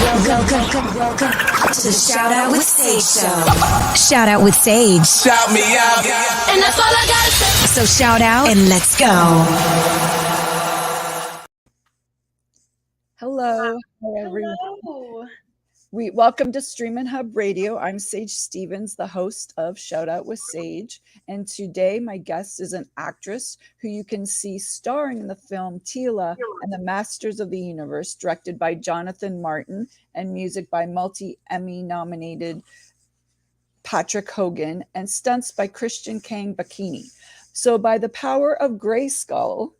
Welcome to the Shout Out with Sage show. Shout Out with Sage. Shout me out. And that's all I gotta say. So shout out and let's go. Hello. Hello. We welcome to Streaminn HUBB Radio. I'm Sage Stevens, the host of Shout Out with Sage. And today my guest is an actress who you can see starring in the film Tila and the Masters of the Universe, directed by Jonathan Martin and music by multi-Emmy nominated Patrick Hogan and stunts by Christian Kang Bakini. So by the power of Grayskull,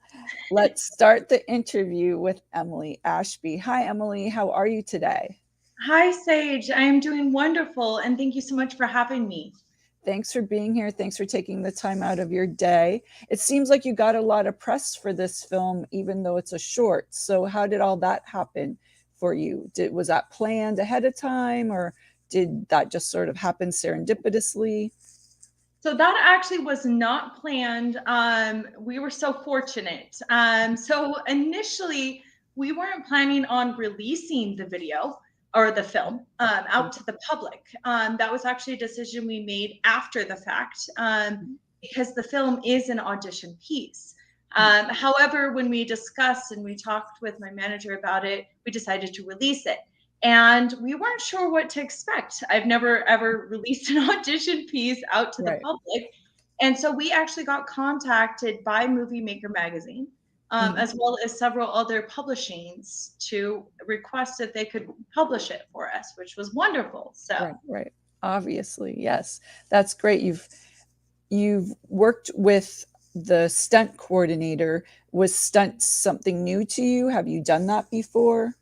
let's start the interview with Emily Ashby. Hi, Emily. How are you today? Hi, Sage. I am doing wonderful, and thank you so much for having me. Thanks for being here. Thanks for taking the time out of your day. It seems like you got a lot of press for this film, even though it's a short. So how did all that happen for you? Was that planned ahead of time, or did that just sort of happen serendipitously? So that actually was not planned. We were so fortunate. So initially, we weren't planning on releasing the video or the film out to the public. That was actually a decision we made after the fact because the film is an audition piece. However, when we discussed and we talked with my manager about it, we decided to release it. And we weren't sure what to expect. I've never ever released an audition piece out to the public. And so we actually got contacted by Movie Maker magazine, as well as several other publishings to request that they could publish it for us, which was wonderful. So right. Obviously, yes. That's great. You've worked with the stunt coordinator. Was stunt something new to you? Have you done that before?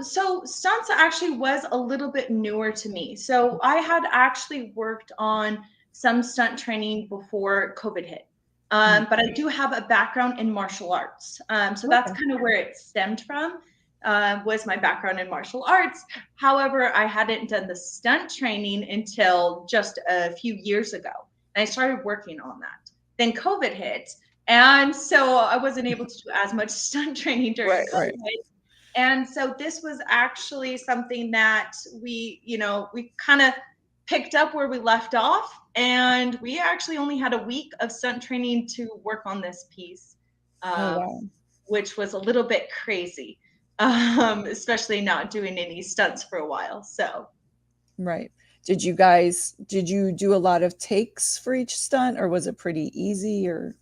So stunts actually was a little bit newer to me. So I had actually worked on some stunt training before COVID hit. But I do have a background in martial arts. So that's kind of where it stemmed from, was my background in martial arts. However, I hadn't done the stunt training until just a few years ago. And I started working on that. Then COVID hit. And so I wasn't able to do as much stunt training during COVID. And so this was actually something that we kind of picked up where we left off. And we actually only had a week of stunt training to work on this piece, which was a little bit crazy, especially not doing any stunts for a while. So, right. Did you do a lot of takes for each stunt, or was it pretty easy? Or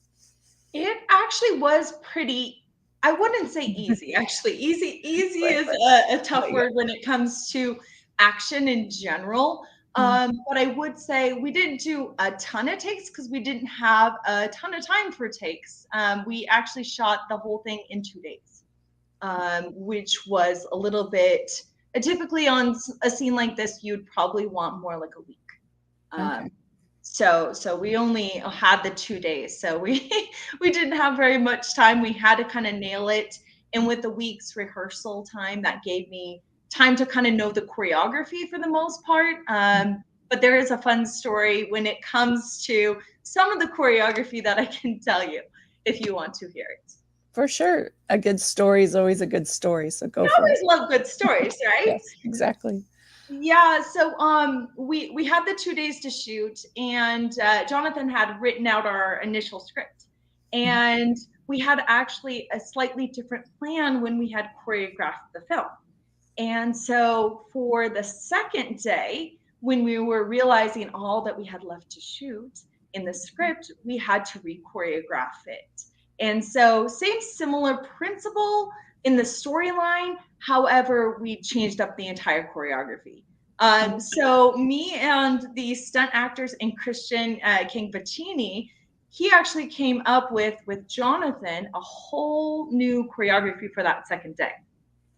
it actually was pretty, I wouldn't say easy, actually. Easy is a tough word when it comes to action in general. But I would say we didn't do a ton of takes because we didn't have a ton of time for takes. We actually shot the whole thing in 2 days, which was a little bit, typically on a scene like this, you'd probably want more like a week. So we only had the 2 days. So we didn't have very much time. We had to kind of nail it. And with the week's rehearsal time, that gave me time to kind of know the choreography for the most part. But there is a fun story when it comes to some of the choreography that I can tell you if you want to hear it. For sure. A good story is always a good story. So go for it. I always love good stories, right? Yes, exactly. Yeah, so we had the 2 days to shoot, and Jonathan had written out our initial script. And we had actually a slightly different plan when we had choreographed the film. And so for the second day, when we were realizing all that we had left to shoot in the script, we had to re-choreograph it. And so similar principle in the storyline. However, we changed up the entire choreography. So me and the stunt actors and Christian Kang Bakini, he actually came up with Jonathan a whole new choreography for that second day.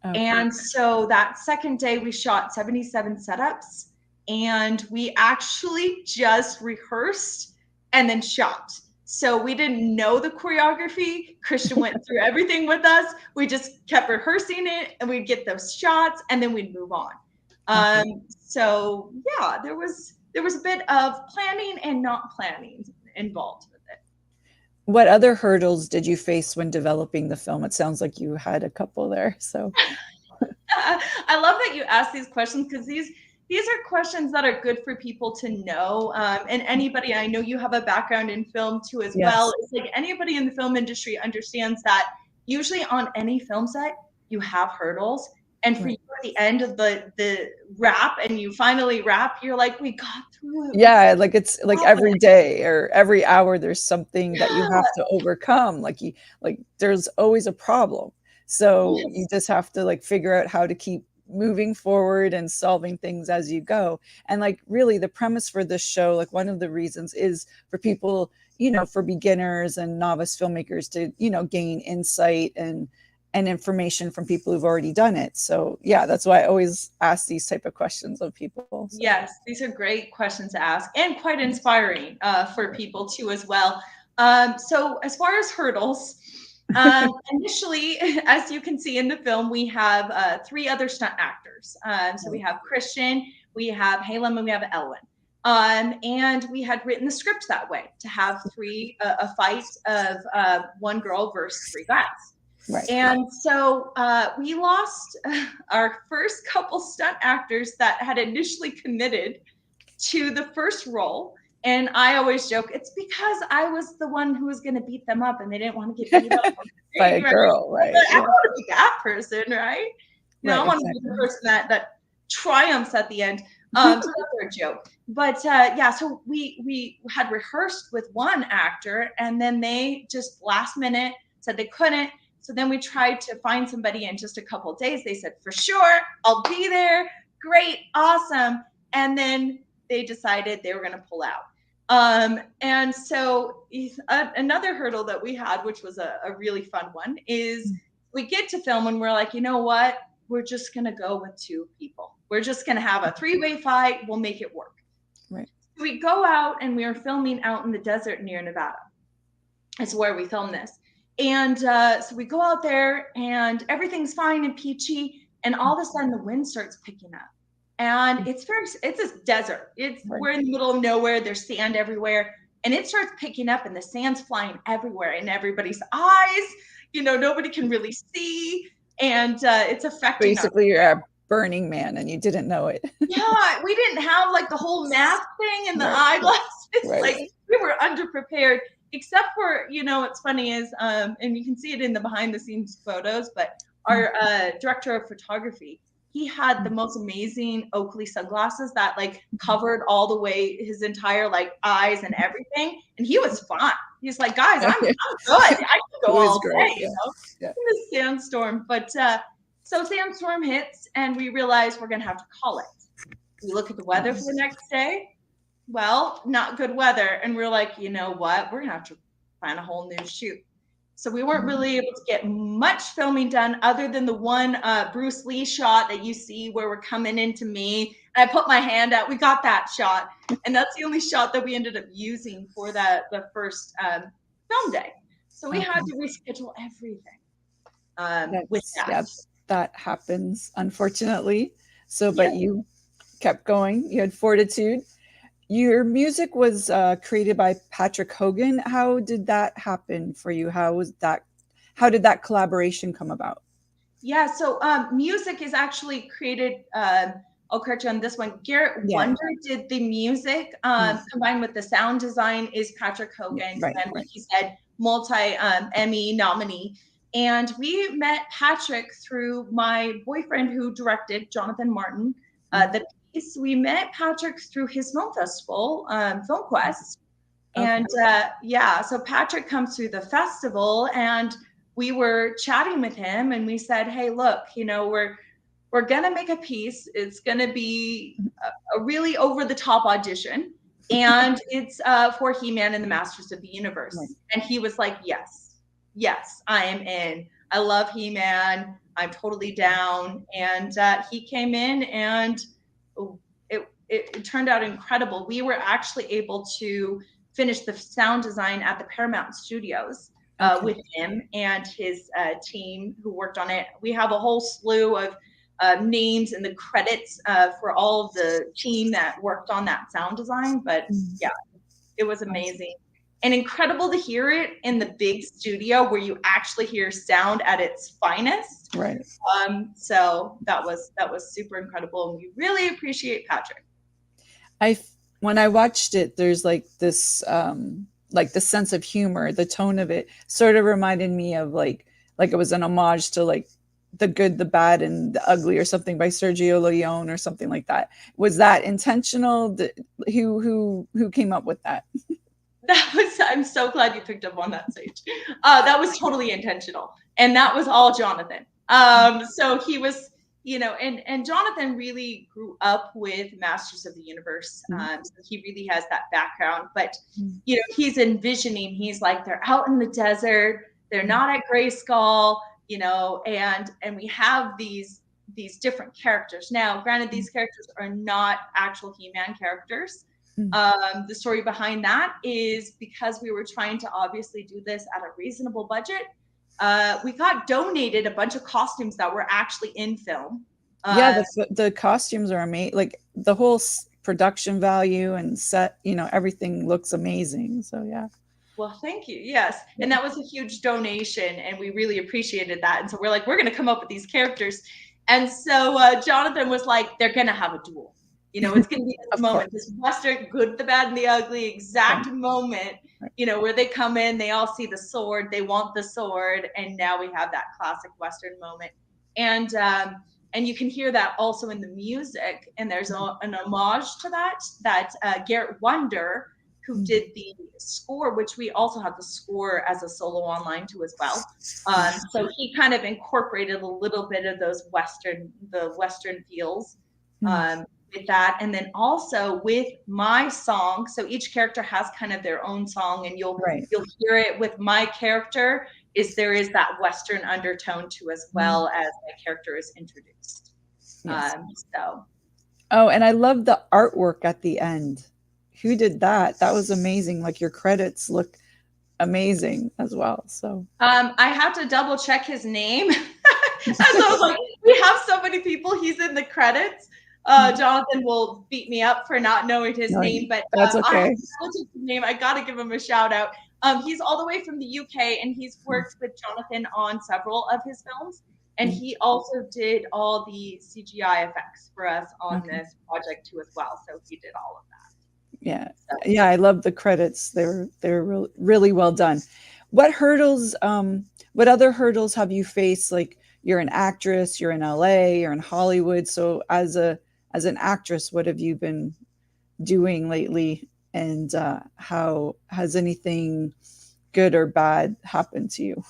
And so that second day we shot 77 setups, and we actually just rehearsed and then shot. So we didn't know the choreography. Christian went through everything with us. We just kept rehearsing it, and we'd get those shots, and then we'd move on. So yeah, there was a bit of planning and not planning involved with it. What other hurdles did you face when developing the film? It sounds like you had a couple there. So I love that you ask these questions, because these are questions that are good for people to know. And anybody, I know you have a background in film too as well. It's like anybody in the film industry understands that usually on any film set, you have hurdles. And for you at the end of the wrap, and you finally wrap, you're like, we got through it. Yeah, like it's like every day or every hour there's something that you have to overcome. Like there's always a problem. So you just have to like figure out how to keep moving forward and solving things as you go. And like really the premise for this show, like one of the reasons is for people, for beginners and novice filmmakers to, gain insight and information from people who've already done it. So yeah, that's why I always ask these type of questions of people. So. Yes, these are great questions to ask, and quite inspiring for people too as well. So as far as hurdles, initially, as you can see in the film, we have 3 other stunt actors. So we have Christian, we have Halem, and we have Elwin. And we had written the script that way, to have a fight of 1 girl versus 3 guys. Right. And so we lost our first couple stunt actors that had initially committed to the first role. And I always joke, it's because I was the one who was going to beat them up, and they didn't want to get beat up by a girl, right? I don't want to be that person, right? I want to be the person that triumphs at the end. So that's our joke. But so we had rehearsed with 1 actor, and then they just last minute said they couldn't. So then we tried to find somebody in just a couple of days. They said, for sure, I'll be there. Great, awesome. And then they decided they were going to pull out. And so another hurdle that we had, which was a really fun one, is we get to film and we're like, you know what? We're just going to go with 2 people. We're just going to have a 3-way fight. We'll make it work. Right. So we go out, and we are filming out in the desert near Nevada. It's where we filmed this. And so we go out there, and everything's fine and peachy. And all of a sudden the wind starts picking up. And it's a desert. We're in the middle of nowhere. There's sand everywhere. And it starts picking up, and the sand's flying everywhere in everybody's eyes. Nobody can really see. And it's affecting basically you're a Burning Man and you didn't know it. Yeah, we didn't have like the whole mask thing and the eyeglasses. Like we were underprepared, except for, what's funny is, and you can see it in the behind the scenes photos, but our director of photography, he had the most amazing Oakley sunglasses that like covered all the way his entire like eyes and everything. And he was fine. He's like, guys, I'm good. I can go all day, in the sandstorm. But so sandstorm hits, and we realize we're going to have to call it. We look at the weather for the next day. Well, not good weather. And we're like, you know what? We're going to have to find a whole new shoot. So we weren't really able to get much filming done other than the one Bruce Lee shot that you see where we're coming into me. And I put my hand out. We got that shot. And that's the only shot that we ended up using for the first film day. So we had to reschedule everything with that. Yep, that happens, unfortunately. So, but you kept going. You had fortitude. Your music was created by Patrick Hogan. How did that happen for you? How did that collaboration come about? Yeah, so music is actually created, I'll correct you on this one. Garrett Wonder did the music, combined with the sound design is Patrick Hogan. And like you said, multi-Emmy nominee. And we met Patrick through my boyfriend who directed, Jonathan Martin, the piece. We met Patrick through his film festival, Film Quest. And so Patrick comes to the festival, and we were chatting with him, and we said, hey, look, we're going to make a piece. It's going to be a really over-the-top audition, and it's for He-Man and the Masters of the Universe. Right. And he was like, yes, I am in. I love He-Man. I'm totally down. And he came in, and it turned out incredible. We were actually able to finish the sound design at the Paramount Studios with him and his team who worked on it. We have a whole slew of names in the credits for all of the team that worked on that sound design. But yeah, it was amazing. and incredible to hear it in the big studio where you actually hear sound at its finest. Right. So that was super incredible, and we really appreciate Patrick. When I watched it, there's like this like the sense of humor, the tone of it sort of reminded me of like it was an homage to like The Good, the Bad, and the Ugly or something by Sergio Leone or something like that. Was that intentional? Who came up with that? I'm so glad you picked up on that, Sage. That was totally intentional, and that was all Jonathan. So he was, you know, and Jonathan really grew up with Masters of the Universe. So he really has that background, but you know, he's envisioning, he's like, they're out in the desert, they're not at Grayskull, you know, and we have these different characters. Now, granted, these characters are not actual He-Man characters. The story behind that is because we were trying to obviously do this at a reasonable budget. We got donated a bunch of costumes that were actually in film. Yeah, the costumes are amazing. Like the whole production value and set, you know, everything looks amazing. So yeah. Well, thank you. Yes. And that was a huge donation, and we really appreciated that. And so we're like, we're going to come up with these characters. And so Jonathan was like, they're going to have a duel. You know, it's going to be this moment, this Western Good, the Bad, and the Ugly exact moment, you know, where they come in, they all see the sword, they want the sword, and now we have that classic Western moment. And you can hear that also in the music, and there's an homage to that Garrett Wonder, who did the score, which we also have the score as a solo online too as well. So he kind of incorporated a little bit of those Western feels. With that, and then also with my song, so each character has kind of their own song, and you'll hear it with my character, there is that Western undertone too, as well as my character is introduced. Oh, and I love the artwork at the end. Who did that? That was amazing. Like your credits look amazing as well. So I have to double check his name. As I was like, we have so many people, he's in the credits. Jonathan will beat me up for not knowing his name, but that's okay. I gotta give him a shout out. He's all the way from the UK, and he's worked with Jonathan on several of his films, and he also did all the CGI effects for us on this project too as well. So he did all of that. Yeah, yeah, I love the credits. They're really well done. What hurdles? What other hurdles have you faced? Like you're an actress, you're in LA, you're in Hollywood. So as an actress, what have you been doing lately? And how has anything good or bad happened to you?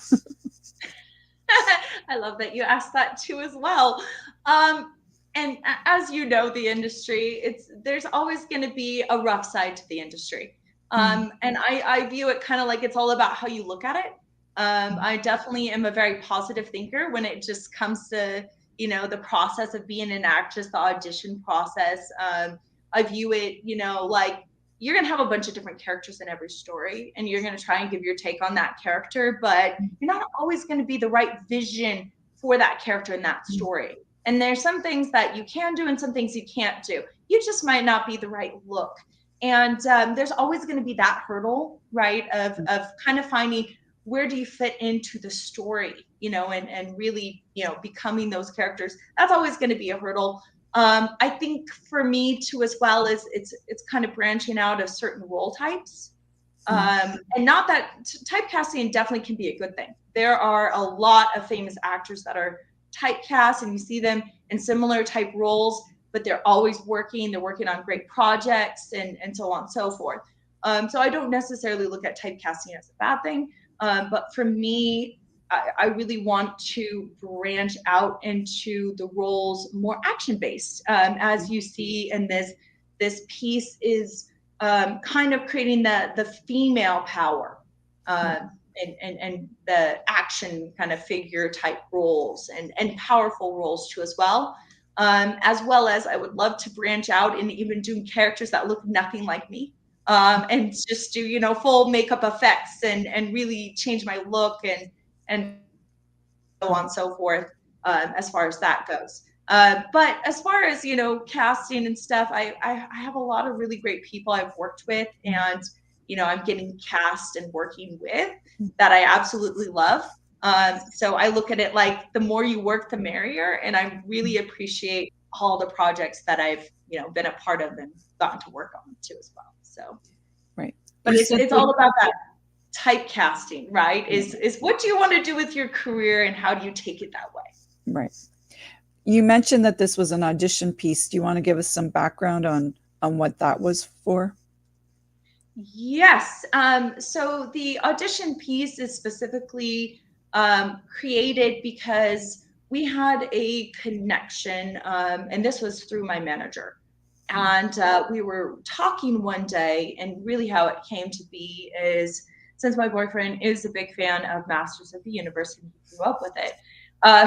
I love that you asked that too as well. And as you know, the industry, there's always going to be a rough side to the industry. And I view it kind of like it's all about how you look at it. I definitely am a very positive thinker when it just comes to, you know, the process of being an actress, the audition process. I view it, you know, like you're going to have a bunch of different characters in every story, and you're going to try and give your take on that character, but you're not always going to be the right vision for that character in that story. And there's some things that you can do and some things you can't do. You just might not be the right look. And there's always going to be that hurdle, right, of kind of finding where do you fit into the story, you know, and really, you know, becoming those characters. That's always going to be a hurdle. I think for me too, as well, is it's kind of branching out of certain role types. And not that typecasting definitely can be a good thing. There are a lot of famous actors that are typecast, and you see them in similar type roles, but they're always working. They're working on great projects and so on and so forth. So I don't necessarily look at typecasting as a bad thing. But for me, I really want to branch out into the roles more action-based. As you see in this piece is kind of creating the female power and the action kind of figure type roles and powerful roles too as well. As well as I would love to branch out and even do characters that look nothing like me. And just do, you know, full makeup effects and really change my look and so on and so forth, as far as that goes. But as far as, you know, casting and stuff, I have a lot of really great people I've worked with, and, I'm getting cast and working with that I absolutely love. So I look at it like the more you work, the merrier. And I really appreciate all the projects that I've, been a part of and gotten to work on too as well. So, right. But it's all about that typecasting, right? Is what do you want to do with your career and how do you take it that way? Right. You mentioned that this was an audition piece. Do you want to give us some background on what that was for? Yes. So the audition piece is specifically created because we had a connection, and this was through my manager. And we were talking one day, and really how it came to be is, since my boyfriend is a big fan of Masters of the Universe and he grew up with it,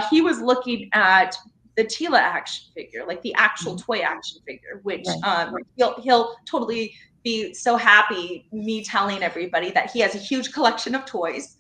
he was looking at the Tila action figure, like the actual toy action figure, which he'll totally be so happy me telling everybody that he has a huge collection of toys.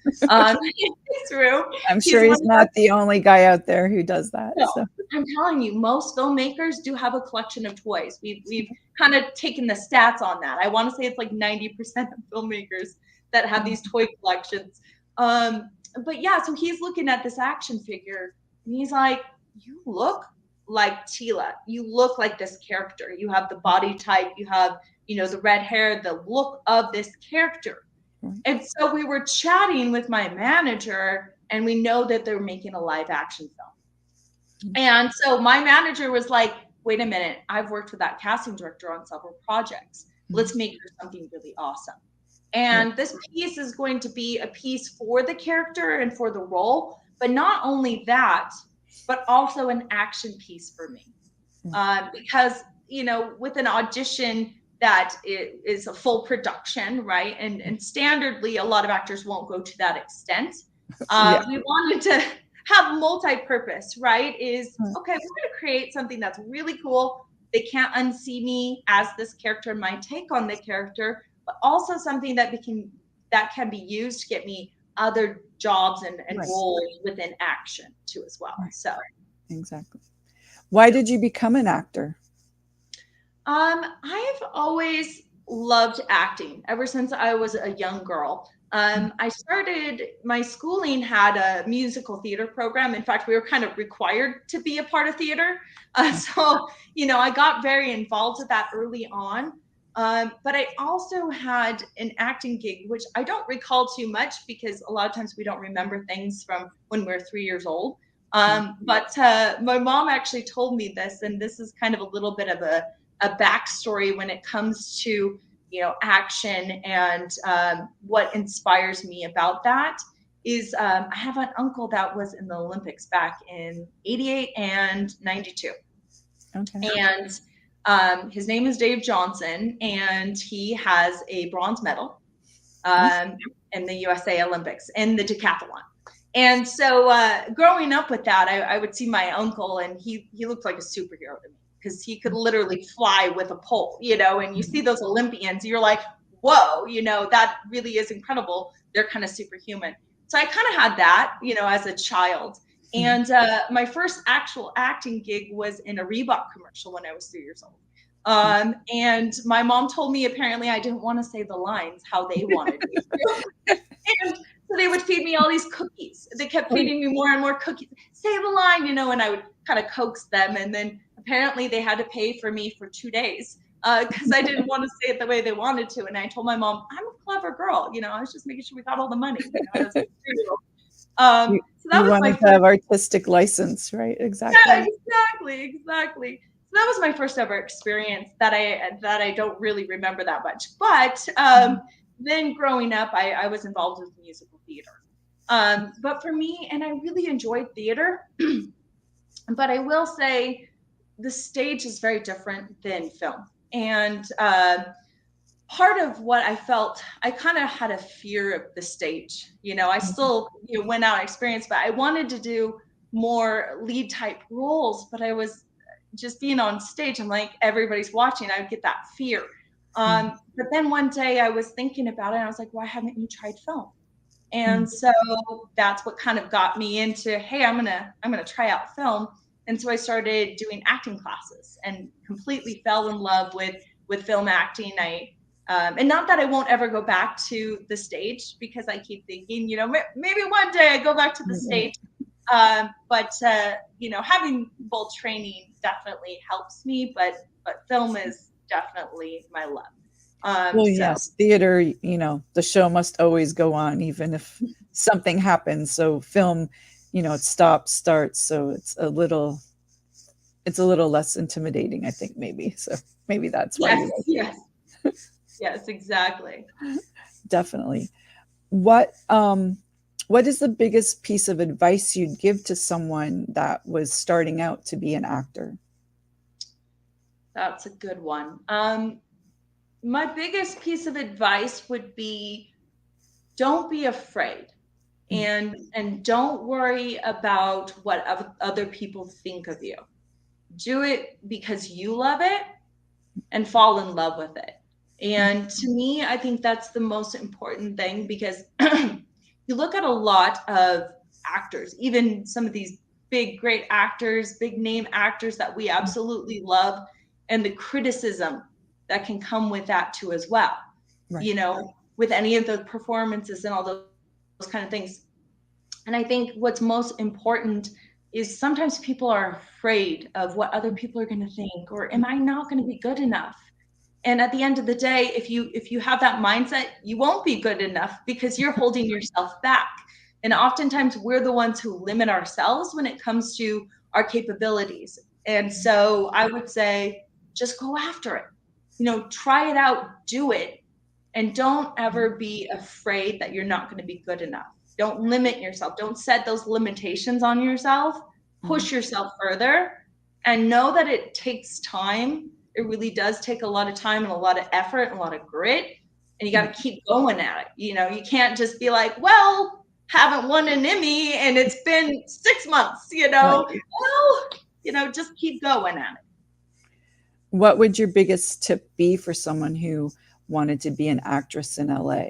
Through. I'm sure he's not the only guy out there who does that. No, so. I'm telling you, most filmmakers do have a collection of toys. We've kind of taken the stats on that. I want to say it's like 90% of filmmakers that have these toy collections. But yeah, so he's looking at this action figure and he's like, you look like Tila. You look like this character. You have the body type. You have, the red hair, the look of this character. And so we were chatting with my manager, and we know that they're making a live action film. And so my manager was like, wait a minute, I've worked with that casting director on several projects. Let's make her something really awesome. And this piece is going to be a piece for the character and for the role, but not only that, but also an action piece for me. Because, with an audition, that is a full production, right? And standardly, a lot of actors won't go to that extent. We wanted to have multi-purpose, right? Okay, we're going to create something that's really cool. They can't unsee me as this character, my take on the character, but also something that can be used to get me other jobs and roles within action too as well. So exactly. Why did you become an actor? I've always loved acting ever since I was a young girl. I started, my schooling had a musical theater program. In fact, we were kind of required to be a part of theater. So, I got very involved with that early on. But I also had an acting gig, which I don't recall too much because a lot of times we don't remember things from when we're 3 years old. But my mom actually told me this, and this is kind of a little bit of a backstory when it comes to action and what inspires me about that is I have an uncle that was in the Olympics back in 88 and 92. Okay. And his name is Dave Johnson, and he has a bronze medal in the USA Olympics in the decathlon. And so growing up with that, I would see my uncle, and he looked like a superhero to me, because he could literally fly with a pole, and you see those Olympians, you're like, whoa, that really is incredible. They're kind of superhuman. So I kind of had that, as a child. And my first actual acting gig was in a Reebok commercial when I was 3 years old. And my mom told me apparently I didn't want to say the lines how they wanted me to. And so they would feed me all these cookies. They kept feeding me more and more cookies. Say the line, and I would kind of coax them. And then apparently they had to pay for me for 2 days because I didn't want to say it the way they wanted to. And I told my mom, I'm a clever girl. I was just making sure we got all the money. So that was wanted to have artistic license, right? Exactly. Yeah, exactly. So that was my first ever experience that I don't really remember that much. But then growing up, I was involved with musical theater. But for me, and I really enjoyed theater, but I will say the stage is very different than film. And part of what I felt, I kind of had a fear of the stage. I still went out and experienced, but I wanted to do more lead type roles, but I was just being on stage. I'm like, everybody's watching. I would get that fear. But then one day I was thinking about it and I was like, why haven't you tried film? And so that's what kind of got me into, hey, I'm gonna try out film. And so I started doing acting classes and completely fell in love with film acting. I And not that I won't ever go back to the stage, because I keep thinking, you know, maybe one day I go back to the stage. But you know, having full training definitely helps me, but film is definitely my love. Well, yes, theater, you know, the show must always go on, even if something happens. So film, you know, it stops, starts. So it's a little less intimidating, I think, maybe. So maybe that's why. Yes, yes, yes, exactly. Definitely. What is the biggest piece of advice you'd give to someone that was starting out to be an actor? That's a good one. My biggest piece of advice would be, don't be afraid, and don't worry about what other people think of you. Do it because you love it, and fall in love with it. And to me, I think that's the most important thing, because you look at a lot of actors, even some of these big, great actors, big name actors that we absolutely love, and the criticism that can come with that too as well. Right. You know, with any of the performances and all those kind of things. And I think what's most important is, sometimes people are afraid of what other people are going to think, or am I not going to be good enough? And at the end of the day, if you have that mindset, you won't be good enough, because you're holding yourself back. And oftentimes we're the ones who limit ourselves when it comes to our capabilities. And so I would say, just go after it. You know, try it out, do it. And don't ever be afraid that you're not going to be good enough. Don't limit yourself. Don't set those limitations on yourself. Push yourself further, and know that it takes time. It really does take a lot of time and a lot of effort and a lot of grit. And you got to keep going at it. You know, you can't just be like, well, haven't won an Emmy and it's been 6 months, you know. Right. Well, you know, just keep going at it. What would your biggest tip be for someone who wanted to be an actress in LA?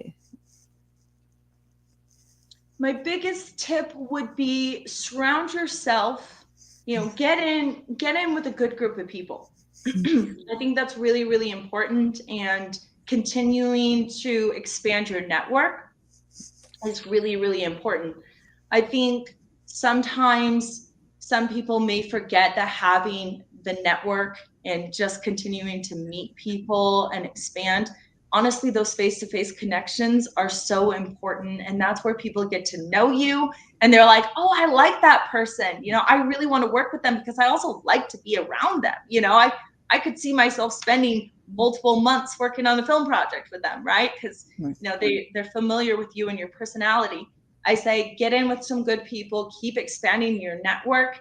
My biggest tip would be, surround yourself, you know, get in with a good group of people. I think that's really, really important. And continuing to expand your network is really, really important. I think sometimes some people may forget that having the network and just continuing to meet people and expand, honestly, those face-to-face connections are so important. And that's where people get to know you, and they're like, oh, I like that person. You know, I really want to work with them, because I also like to be around them. You know, I could see myself spending multiple months working on the film project with them, right? Because, you know, they're familiar with you and your personality. I say, get in with some good people, keep expanding your network,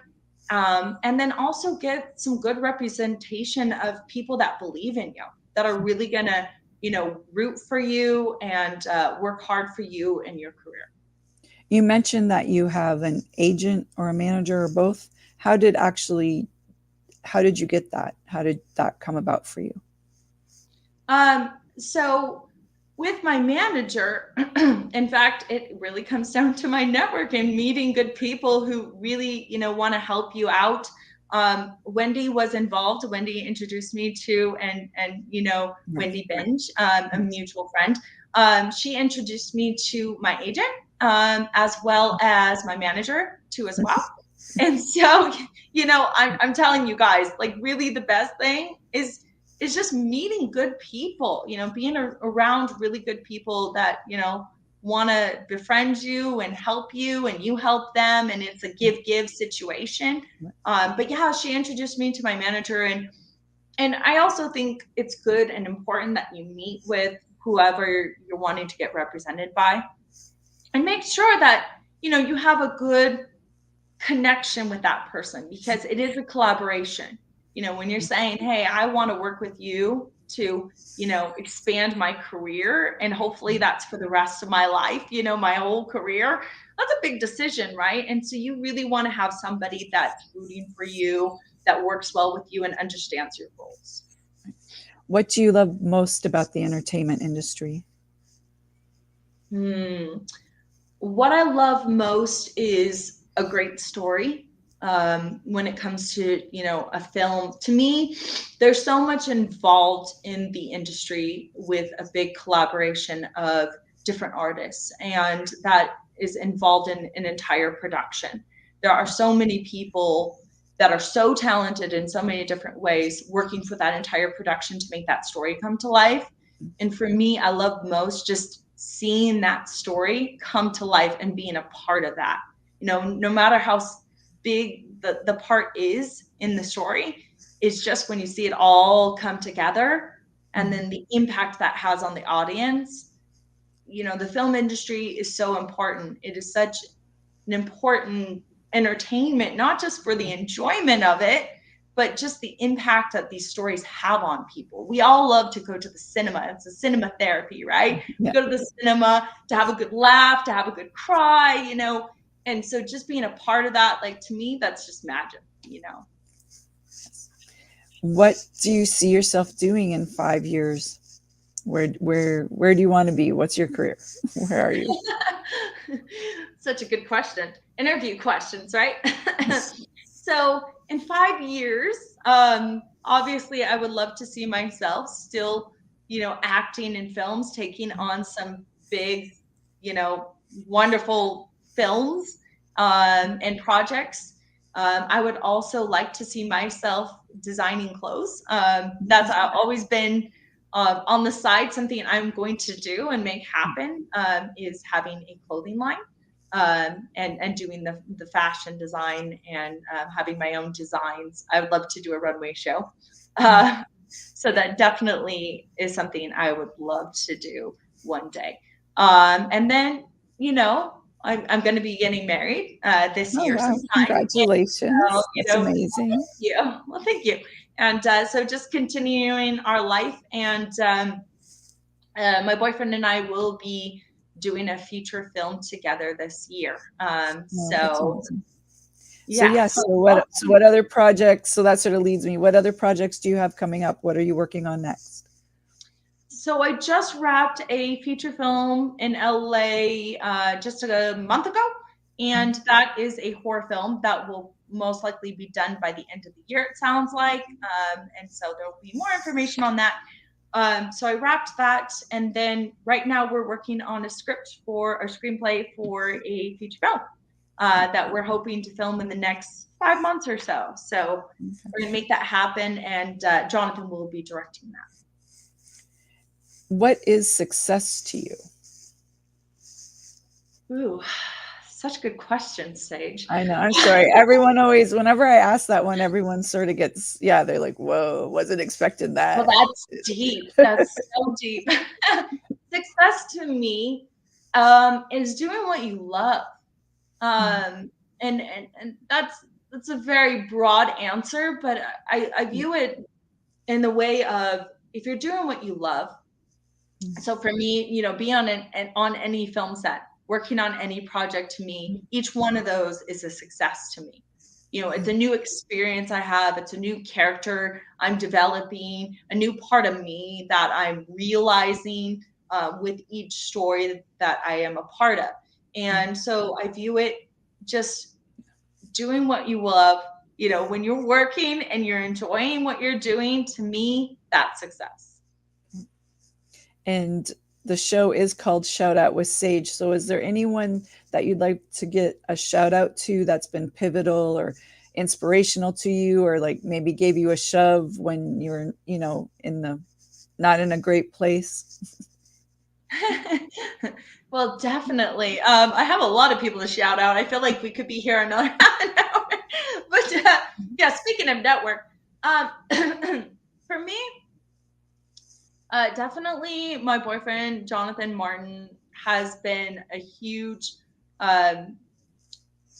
and then also get some good representation of people that believe in you, that are really gonna, you know, root for you and work hard for you in your career. You mentioned that you have an agent or a manager or both. How did you get that? How did that come about for you? So with my manager, in fact, it really comes down to my network and meeting good people who really, you know, want to help you out. Wendy was involved. Wendy introduced me to, and you know, Wendy Binge, a mutual friend. She introduced me to my agent, as well as my manager too as well. And so, you know, I'm telling you guys, like, really the best thing is just meeting good people, you know, being around really good people that, you know, want to befriend you and help you, and you help them, and it's a give situation. But yeah, she introduced me to my manager, and I also think it's good and important that you meet with whoever you're wanting to get represented by, and make sure that, you know, you have a good connection with that person, because it is a collaboration. You know, when you're saying, hey, I want to work with you to, you know, expand my career, and hopefully that's for the rest of my life, you know, my whole career, that's a big decision, right? And so you really want to have somebody that's rooting for you, that works well with you and understands your goals. What do you love most about the entertainment industry? What I love most is a great story. when it comes to, a film. To me, there's so much involved in the industry with a big collaboration of different artists, and that is involved in an entire production. There are so many people that are so talented in so many different ways working for that entire production to make that story come to life. And for me, I love most just seeing that story come to life and being a part of that. No matter how big the part is in the story, it's just when you see it all come together and then the impact that has on the audience. The film industry is so important. It is such an important entertainment, not just for the enjoyment of it, but just the impact that these stories have on people. We all love to go to the cinema. It's a cinema therapy, right? Yeah. Go to the cinema to have a good laugh, to have a good cry, and so just being a part of that, like, to me, that's just magic, What do you see yourself doing in 5 years? Where do you want to be? What's your career? Where are you? Such a good question. Interview questions, right? So in 5 years, obviously I would love to see myself still, acting in films, taking on some big, wonderful films and projects. I would also like to see myself designing clothes. That's always been on the side. Something I'm going to do and make happen is having a clothing line. And doing the fashion design and having my own designs. I would love to do a runway show. So that definitely is something I would love to do one day. And then, I'm going to be getting married this year Wow. sometime. Congratulations. So, That's amazing. Thank you. Well, thank you. And so just continuing our life. And my boyfriend and I will be doing a feature film together this year. So what other projects? So that sort of leads me. What other projects do you have coming up? What are you working on next? So I just wrapped a feature film in LA just a month ago, and that is a horror film that will most likely be done by the end of the year, it sounds like. And so there will be more information on that. So I wrapped that, and then right now we're working on a screenplay for a feature film that we're hoping to film in the next 5 months or so. So we're going to make that happen, and Jonathan will be directing that. What is success to you? Ooh, such a good question, Sage. I know. I'm sorry. Everyone always, whenever I ask that one, everyone sort of gets, they're like, whoa, wasn't expecting that. Well, that's deep. That's so deep. Success to me is doing what you love. And that's a very broad answer, but I view it in the way of, if you're doing what you love. So for me, being on any film set, working on any project, to me, each one of those is a success to me. It's a new experience I have. It's a new character I'm developing, a new part of me that I'm realizing with each story that I am a part of. And so I view it just doing what you love. When you're working and you're enjoying what you're doing, to me, that's success. And the show is called Shout Out with Sage. So is there anyone that you'd like to get a shout out to that's been pivotal or inspirational to you, or like maybe gave you a shove when you're, not in a great place? Well, definitely. I have a lot of people to shout out. I feel like we could be here another half an hour. But speaking of network, for me, definitely my boyfriend, Jonathan Martin, has been a huge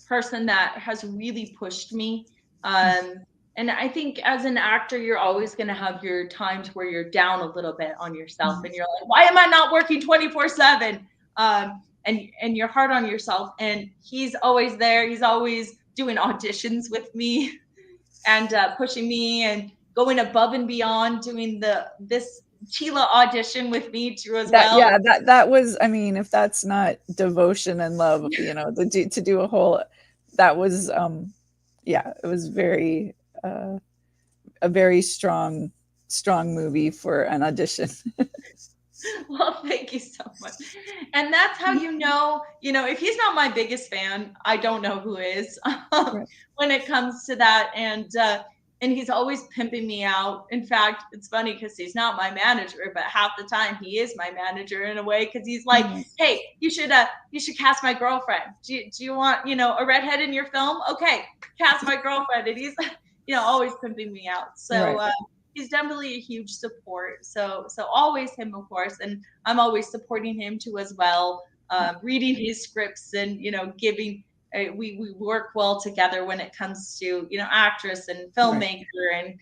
person that has really pushed me. And I think as an actor, you're always going to have your times where you're down a little bit on yourself and you're like, why am I not working 24/7? And you're hard on yourself. And he's always there. He's always doing auditions with me and pushing me and going above and beyond, doing this Sheila audition with me too as well. Yeah, that was, I mean, if that's not devotion and love, to do a whole, that was yeah, it was a very strong movie for an audition. Well, thank you so much. And that's how you know, if he's not my biggest fan, I don't know who is Right. when it comes to that. And he's always pimping me out. In fact, it's funny because he's not my manager, but half the time he is my manager in a way, because he's like, hey, you should cast my girlfriend. Do you want, a redhead in your film? Okay, cast my girlfriend. And he's, always pimping me out. So Right. He's definitely a huge support. So always him, of course, and I'm always supporting him too as well. Reading his scripts and giving. We work well together when it comes to actress and filmmaker, and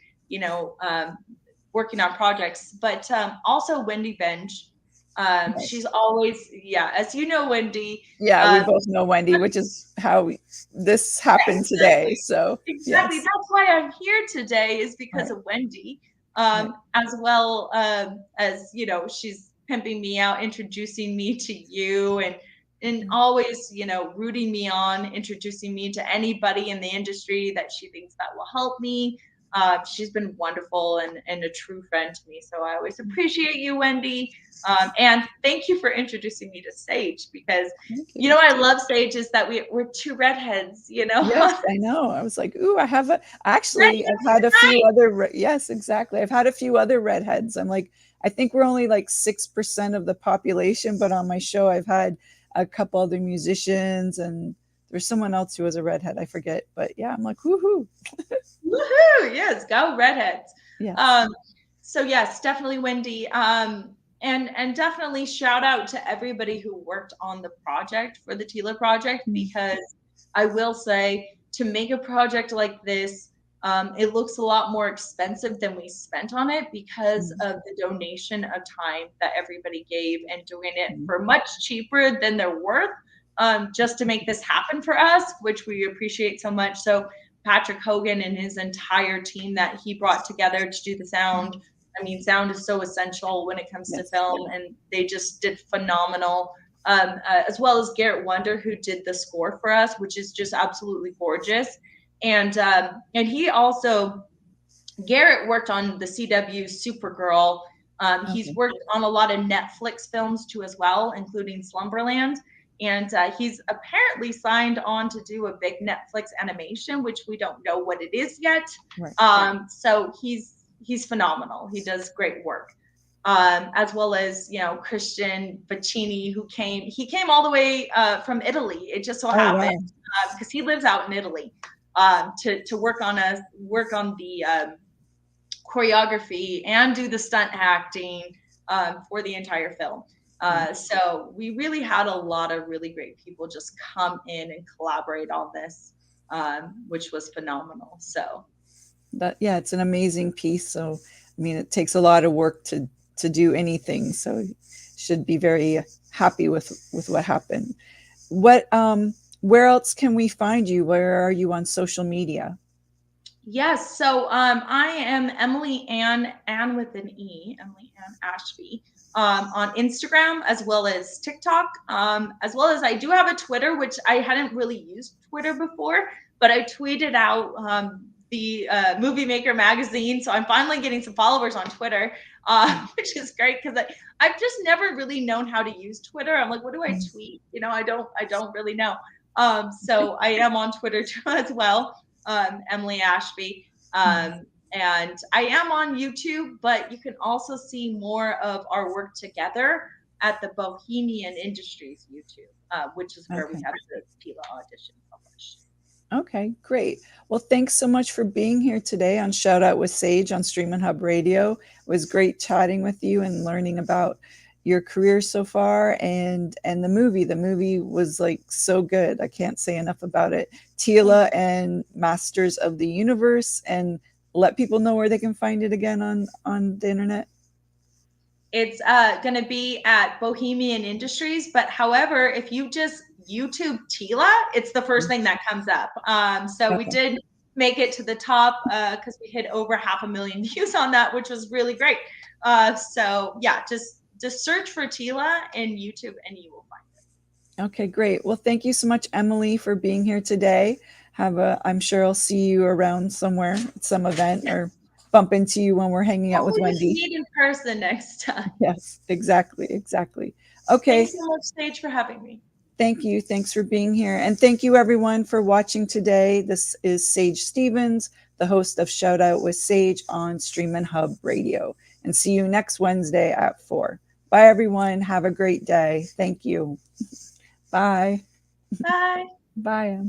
working on projects. But also Wendy Benj. She's always, as you know, Wendy. Yeah, we both know Wendy, which is how this happened today. So exactly, yes. That's why I'm here today, is because of Wendy, as well as she's pimping me out, introducing me to you, and always rooting me on, introducing me to anybody in the industry that she thinks that will help me. She's been wonderful and a true friend to me. So I always appreciate you, Wendy. And thank you for introducing me to Sage, because I love Sage is that we're two redheads, Yes, I know. I was like, ooh, I've had a few other, yes, exactly. I've had a few other redheads. I'm like, I think we're only like 6% of the population, but on my show, I've had a couple other musicians, and there's someone else who was a redhead. I forget, but yeah, I'm like, woohoo. Woohoo! Yes, go redheads. Yeah. So yes, definitely Wendy. And definitely shout out to everybody who worked on the project for the Tila project, because I will say, to make a project like this, it looks a lot more expensive than we spent on it, because of the donation of time that everybody gave, and doing it for much cheaper than they're worth, just to make this happen for us, which we appreciate so much. So Patrick Hogan and his entire team that he brought together to do the sound. I mean, sound is so essential when it comes to film, and they just did phenomenal. As well as Garrett Wonder, who did the score for us, which is just absolutely gorgeous. And he also, Garrett worked on the CW Supergirl. He's worked on a lot of Netflix films too as well, including Slumberland. And he's apparently signed on to do a big Netflix animation, which we don't know what it is yet. So he's phenomenal. He does great work. As well as Christian Bacchini, who came all the way from Italy. It just so happened because he lives out in Italy, to work on the choreography and do the stunt acting for the entire film. So we really had a lot of really great people just come in and collaborate on this, which was phenomenal. So it's an amazing piece. So I mean, it takes a lot of work to do anything. So you should be very happy with what happened. Where else can we find you? Where are you on social media? Yes. So I am Emily Ann with an E, Emily Ann Ashby, on Instagram, as well as TikTok, as well as I do have a Twitter, which I hadn't really used Twitter before, but I tweeted out the Movie Maker magazine. So I'm finally getting some followers on Twitter, which is great, because I've just never really known how to use Twitter. I'm like, what do I tweet? I don't really know. So I am on Twitter too as well. Emily Ashby. And I am on YouTube, but you can also see more of our work together at the Bohemian Industries YouTube, which is where we have the Tila audition published. Okay, great. Well, thanks so much for being here today on Shout Out with Sage on Streaminn Hub Radio. It was great chatting with you and learning about your career so far, and the movie. The movie was like so good. I can't say enough about it. Tila and Masters of the Universe, and let people know where they can find it again on the internet. It's going to be at Bohemian Industries, but however, if you just YouTube Tila, it's the first thing that comes up. So we did make it to the top because we hit over 500,000 views on that, which was really great. So yeah, just search for Tila in YouTube and you will find it. Okay, great. Well, thank you so much, Emily, for being here today. I'm sure I'll see you around somewhere at some event or bump into you when we're hanging out with Hopefully just Wendy. meet in person next time. Yes, exactly. Exactly. Okay. Thanks so much, Sage, for having me. Thank you. Thanks for being here. And thank you everyone for watching today. This is Sage Stevens, the host of Shout Out with Sage on Streaminn HUBB Radio. And see you next Wednesday at 4. Bye everyone. Have a great day. Thank you. Bye. Bye. Bye.